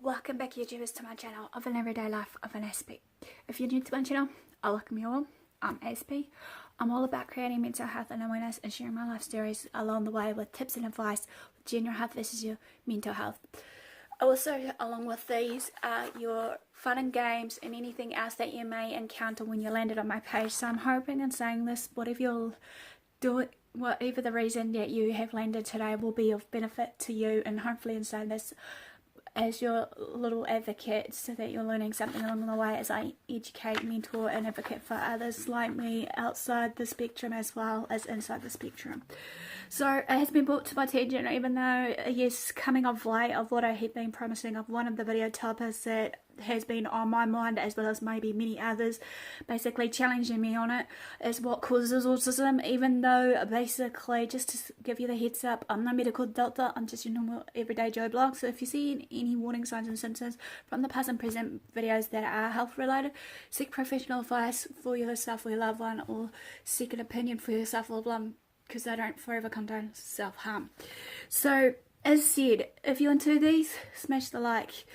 Welcome back, YouTubers, to my channel of an everyday life of an Aspie. If you're new to my channel, I welcome you all. I'm Aspie. I'm all about creating mental health and awareness and sharing my life stories along the way with tips and advice with general health versus your mental health. Also, along with these are your fun and games and anything else that you may encounter when you landed on my page. So I'm hoping and saying this, whatever you'll do it, whatever the reason that you have landed today will be of benefit to you, and hopefully in saying this as your little advocate so that you're learning something along the way as I educate, mentor and advocate for others like me outside the spectrum as well as inside the spectrum. So it has been brought to my attention, even though yes, coming of late of what I had been promising of one of the video topics that has been on my mind, as well as maybe many others, basically challenging me on it, is what causes autism. Even though basically, just to give you the heads up, I'm no medical doctor, I'm just your normal everyday Joe blog. So if you see any warning signs and symptoms from the past and present videos that are health related, seek professional advice for yourself or your loved one, or seek an opinion for yourself or loved one, because they don't forever condone self-harm. So as said, if you're into these, smash the like.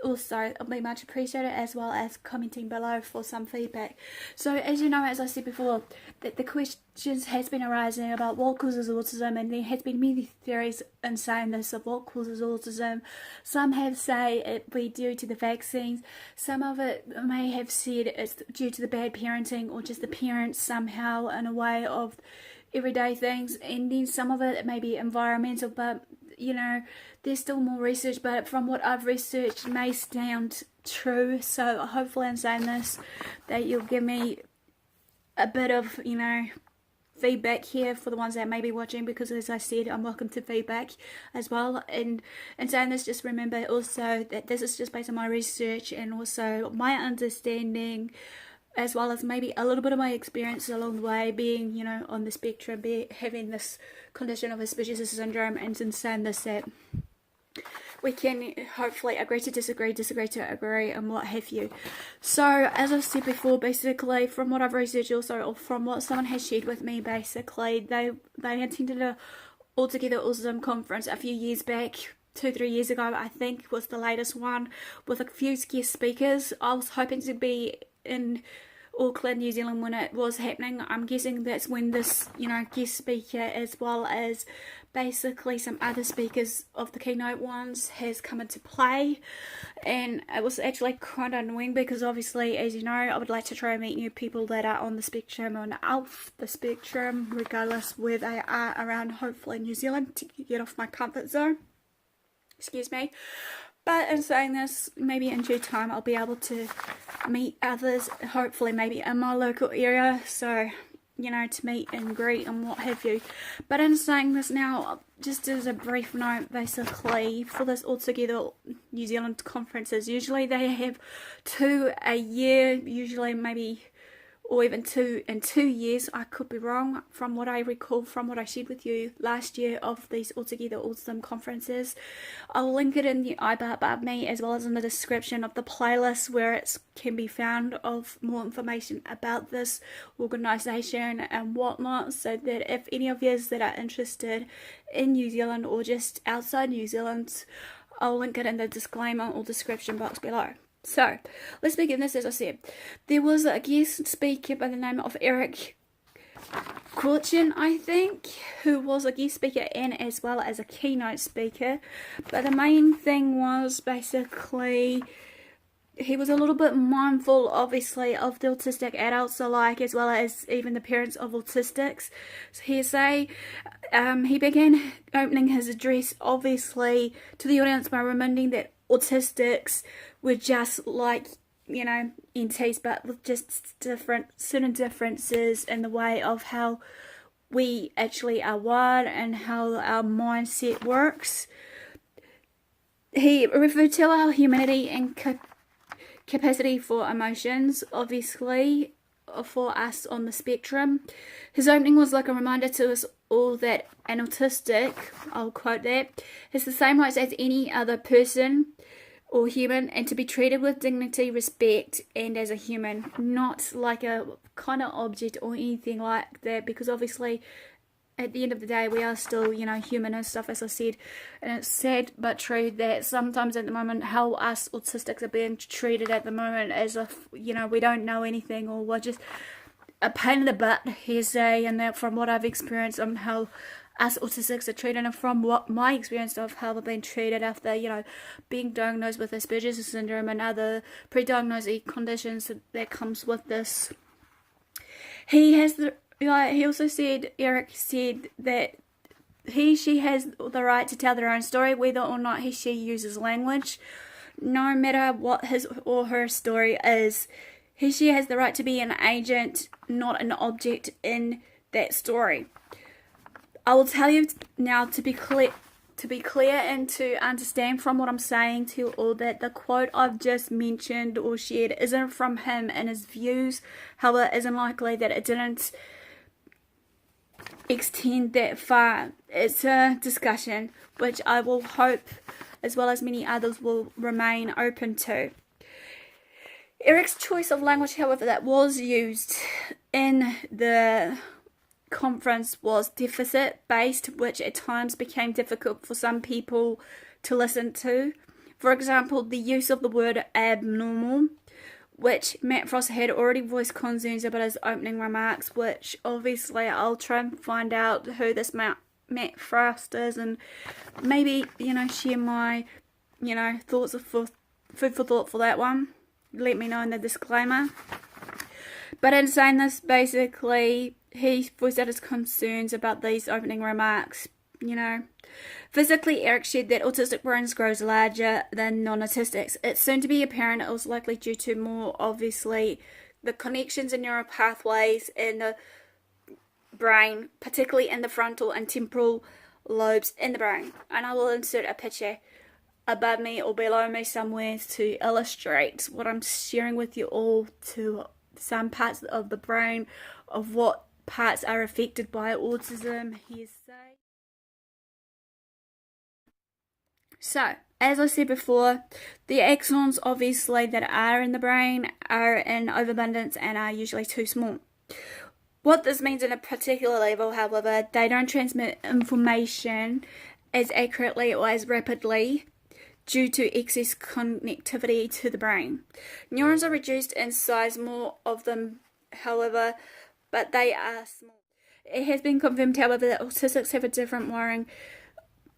Also, it'll be much appreciated, as well as commenting below for some feedback. So as you know, as I said before, that the questions has been arising about what causes autism, and there has been many theories in saying this of what causes autism. Some have say it be due to the vaccines, some of it may have said it's due to the bad parenting or just the parents somehow in a way of everyday things, and then some of it may be environmental, but you know, there's still more research, but from what I've researched may sound true. So hopefully in saying this that you'll give me a bit of, you know, feedback here for the ones that may be watching, because as I said, I'm welcome to feedback as well. And in saying this, just remember also that this is just based on my research and also my understanding, as well as maybe a little bit of my experience along the way, being, you know, on the spectrum, having this condition of Asperger's syndrome, and in saying this that we can hopefully agree to disagree, disagree to agree, and what have you. So as I said before, basically from what I've researched also, or from what someone has shared with me, basically they attended a Altogether Autism Conference a few years back. 2-3 years ago, I think, was the latest one, with a few guest speakers. I was hoping to be in Auckland, New Zealand when it was happening. I'm guessing that's when this, you know, guest speaker, as well as basically some other speakers of the keynote ones, has come into play. And it was actually kind of annoying, because obviously, as you know, I would like to try and meet new people that are on the spectrum or off the spectrum, regardless where they are around, hopefully New Zealand, to get off my comfort zone. Excuse me. But in saying this, maybe in due time I'll be able to meet others, hopefully maybe in my local area, so, you know, to meet and greet and what have you. But in saying this now, just as a brief note, basically, for this Altogether New Zealand conferences, usually they have 2 a year, usually maybe, or even 2 in 2 years. I could be wrong, from what I recall, from what I shared with you last year of these Altogether Autism conferences. I'll link it in the iBar above me, as well as in the description of the playlist where it can be found, of more information about this organisation and whatnot, so that if any of you that are interested in New Zealand or just outside New Zealand, I'll link it in the disclaimer or description box below. So, let's begin this. As I said, there was a guest speaker by the name of Eric Courchesne, I think, who was a guest speaker and as well as a keynote speaker. But the main thing was basically he was a little bit mindful, obviously, of the autistic adults alike, as well as even the parents of autistics. So he began opening his address, obviously, to the audience by reminding that autistics were just like, you know, entities, but with just certain differences in the way of how we actually are wired and how our mindset works. He referred to our humanity and capacity for emotions, obviously, for us on the spectrum. His opening was like a reminder to us all that an autistic, I'll quote that, has the same rights as any other person or human, and to be treated with dignity, respect, and as a human, not like a kind of object or anything like that, because obviously at the end of the day, we are still, you know, human and stuff, as I said. And it's sad but true that sometimes at the moment, how us autistics are being treated at the moment, as if, you know, we don't know anything, or we're just a pain in the butt, hearsay. And that, from what I've experienced on how us autistics are treated, and from what my experience of how they've been treated after, you know, being diagnosed with Asperger's syndrome and other pre-diagnosed conditions that comes with this. He also said, Eric said, that she has the right to tell their own story, whether or not she uses language. No matter what his or her story is, she has the right to be an agent, not an object in that story. I will tell you now, to be clear and to understand from what I'm saying to you all, that the quote I've just mentioned or shared isn't from him and his views. However, it isn't likely that it didn't extend that far. It's a discussion which I will hope, as well as many others, will remain open to. Eric's choice of language, however, that was used in the conference was deficit based, which at times became difficult for some people to listen to. For example, the use of the word abnormal, which Matt Frost had already voiced concerns about his opening remarks, which obviously I'll try and find out who this Matt Frost is, and maybe, you know, share my, you know, thoughts of food for thought for that one. Let me know in the disclaimer. But in saying this, basically, he voiced out his concerns about these opening remarks. You know, physically, Eric shared that autistic brains grows larger than non-autistics. It's soon to be apparent it was likely due to more, obviously, the connections in neural pathways in the brain, particularly in the frontal and temporal lobes in the brain. And I will insert a picture above me or below me somewhere to illustrate what I'm sharing with you all, to some parts of the brain, of what parts are affected by autism, hearsay. So, as I said before, the axons obviously that are in the brain are in overabundance and are usually too small. What this means in a particular level, however, they don't transmit information as accurately or as rapidly due to excess connectivity to the brain. Neurons are reduced in size, more of them, however, but they are small. It has been confirmed, however, that autistics have a different wiring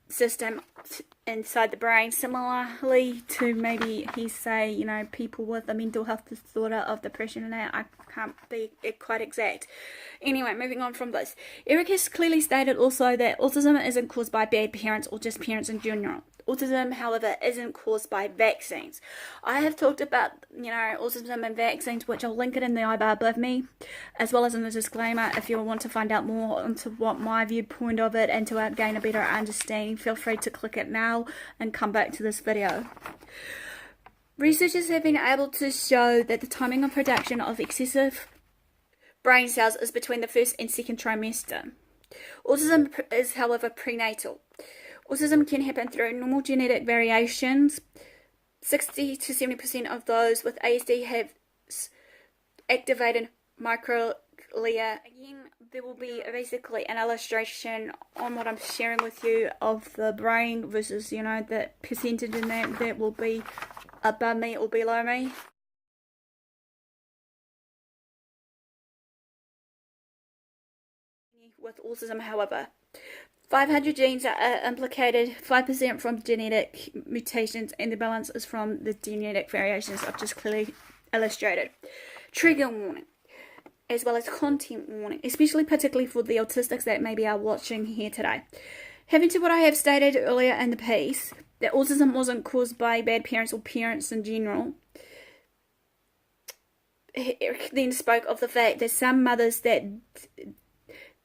system inside the brain, similarly to maybe you know, people with a mental health disorder of depression, and that I can't be quite exact. Anyway, moving on from this, Eric has clearly stated also that autism isn't caused by bad parents or just parents in general. Autism, however, isn't caused by vaccines. I have talked about, you know, autism and vaccines, which I'll link it in the iBar above me, as well as in the disclaimer. If you want to find out more into what my viewpoint of it and to gain a better understanding, feel free to click it now and come back to this video. Researchers have been able to show that the timing of production of excessive brain cells is between the first and second trimester. Autism is, however, prenatal. Autism can happen through normal genetic variations. 60 to 70% of those with ASD have activated microglia. Again, there will be basically an illustration on what I'm sharing with you of the brain versus, you know, the percentage in that will be above me or below me. With autism, however, 500 genes are implicated, 5% from genetic mutations, and the balance is from the genetic variations I've just clearly illustrated. Trigger warning, as well as content warning, especially particularly for the autistics that maybe are watching here today. Having to what I have stated earlier in the piece, that autism wasn't caused by bad parents or parents in general. Eric then spoke of the fact that some mothers that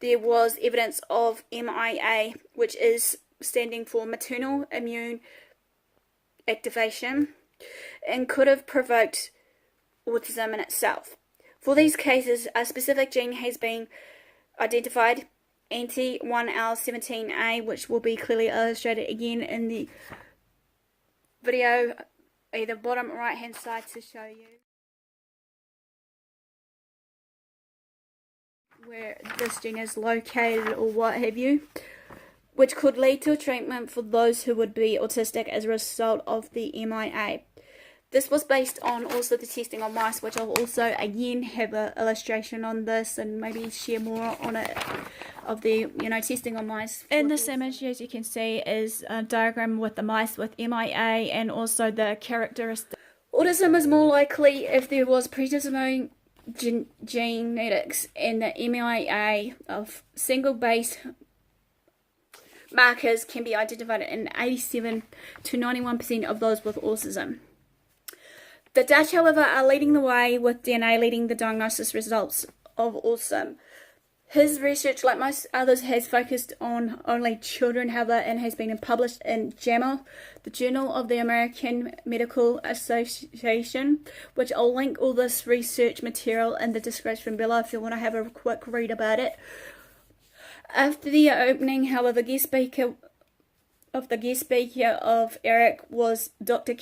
there was evidence of MIA, which is standing for maternal immune activation, and could have provoked autism in itself. For these cases, a specific gene has been identified, anti-1L17A, which will be clearly illustrated again in the video, either bottom or right hand side to show you. where this gene is located or what have you, which could lead to a treatment for those who would be autistic as a result of the MIA. This was based on also the testing on mice, which I'll also again have an illustration on this and maybe share more on it of the testing on mice. In this image, as you can see, is a diagram with the mice with MIA and also the characteristics. Autism is more likely if there was predisposing genetics and the MIA of single base markers can be identified in 87 to 91% of those with autism. The Dutch, however, are leading the way with DNA leading the diagnosis results of autism. His research, like most others, has focused on only children, however, and has been published in JAMA, the Journal of the American Medical Association, which I'll link all this research material in the description below if you want to have a quick read about it. After the opening, however, guest speaker of Eric was Dr.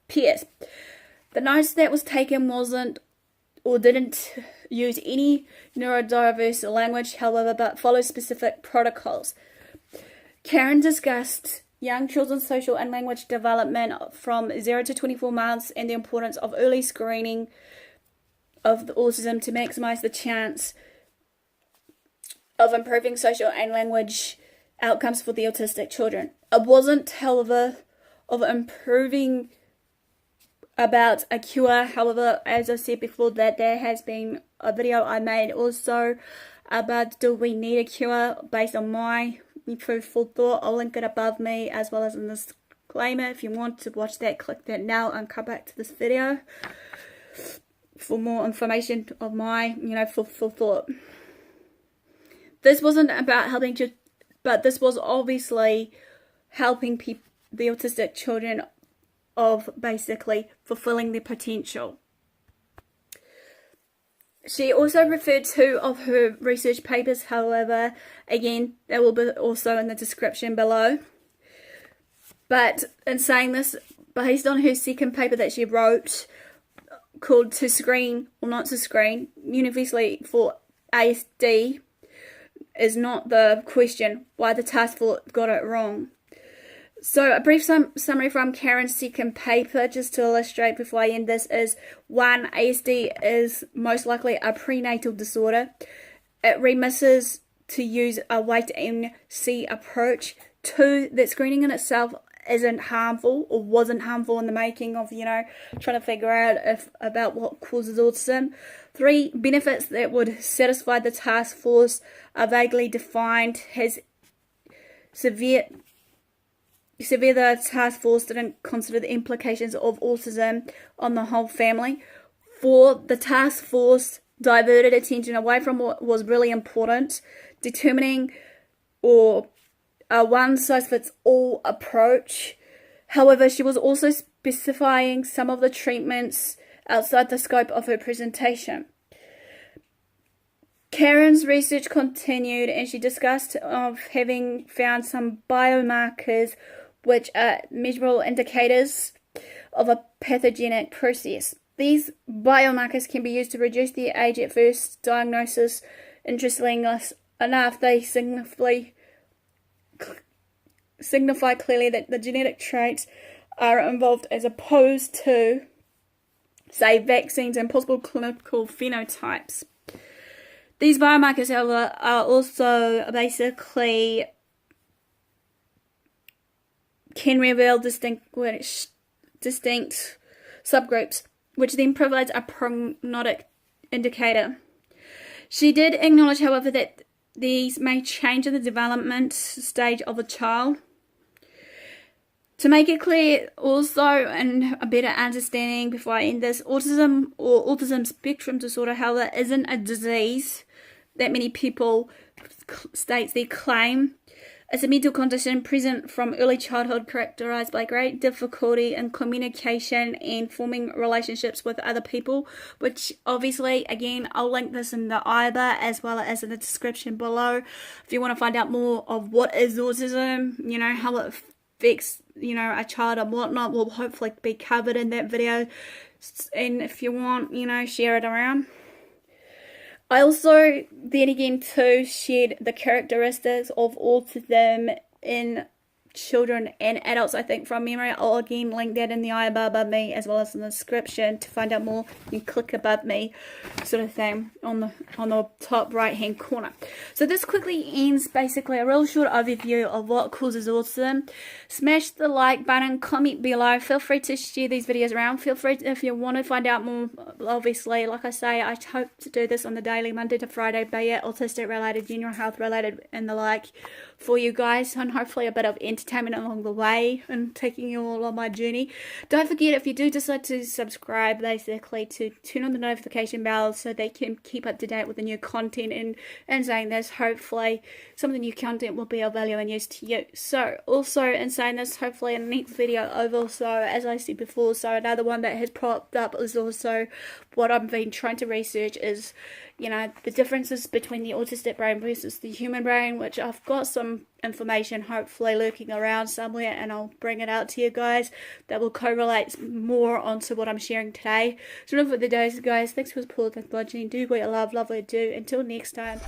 Pierce. The notes that was taken wasn't or didn't use any neurodiverse language, however, but followed specific protocols. Karen discussed young children's social and language development from 0 to 24 months and the importance of early screening of the autism to maximize the chance of improving social and language outcomes for the autistic children. It wasn't, however, of improving about a cure. However, as I said before, that there has been a video I made also about do we need a cure based on my food for thought. I'll link it above me as well as in the disclaimer. If you want to watch that, click that now and come back to this video for more information of my food for thought. This wasn't about helping you, but this was obviously helping the autistic children of basically fulfilling their potential. She also referred to of her research papers, however, again, they will be also in the description below. But in saying this, based on her second paper that she wrote, called To Screen or Not to Screen, universally for ASD, is not the question why the task force got it wrong. So a brief summary from Karen's second paper, just to illustrate before I end this, is 1. ASD is most likely a prenatal disorder. It remisses to use a wait and see approach. 2. That screening in itself isn't harmful or wasn't harmful in the making of, trying to figure out about what causes autism. 3. Benefits that would satisfy the task force are vaguely defined. Has severe the task force didn't consider the implications of autism on the whole family. 4. The task force diverted attention away from what was really important, determining or a one-size-fits-all approach. However, she was also specifying some of the treatments outside the scope of her presentation. Karen's research continued and she discussed of having found some biomarkers which are measurable indicators of a pathogenic process. These biomarkers can be used to reduce the age at first diagnosis. Interestingly enough, they signify clearly that the genetic traits are involved as opposed to, say, vaccines and possible clinical phenotypes. These biomarkers, however, are also basically can reveal distinct subgroups, which then provides a prognostic indicator. She did acknowledge, however, that these may change in the development stage of a child. To make it clear also and a better understanding before I end this, autism or autism spectrum disorder, however, isn't a disease that many people states they claim. It's a mental condition present from early childhood characterized by great difficulty in communication and forming relationships with other people, which obviously, again, I'll link this in the IBA as well as in the description below. If you want to find out more of what is autism, how it affects, a child and whatnot, will hopefully be covered in that video. And if you want, share it around. I also then again too shared the characteristics of autism in children and adults, I think, from memory. I'll again link that in the I bar above me as well as in the description. To find out more, you can click above me, sort of thing, on the top right hand corner. So this quickly ends basically a real short overview of what causes autism. Smash the like button, comment below, feel free to share these videos around, feel free to, if you want to find out more. Obviously, like I say, I hope to do this on the daily, Monday to Friday, be it autistic related, general health related and the like, for you guys, and hopefully a bit of entertainment along the way and taking you all on my journey. Don't forget, if you do decide to subscribe, basically to turn on the notification bell so they can keep up to date with the new content, and saying this, hopefully some of the new content will be of value and use to you. So also in saying this, hopefully in the next video I've also, as I said before, so another one that has popped up is also what I've been trying to research is, you know, the differences between the autistic brain versus the human brain, which I've got some information hopefully lurking around somewhere, and I'll bring it out to you guys that will correlate more onto what I'm sharing today. So enough for the days, guys. Thanks for support, thanks for watching. Do what you love, love what you do. Until next time.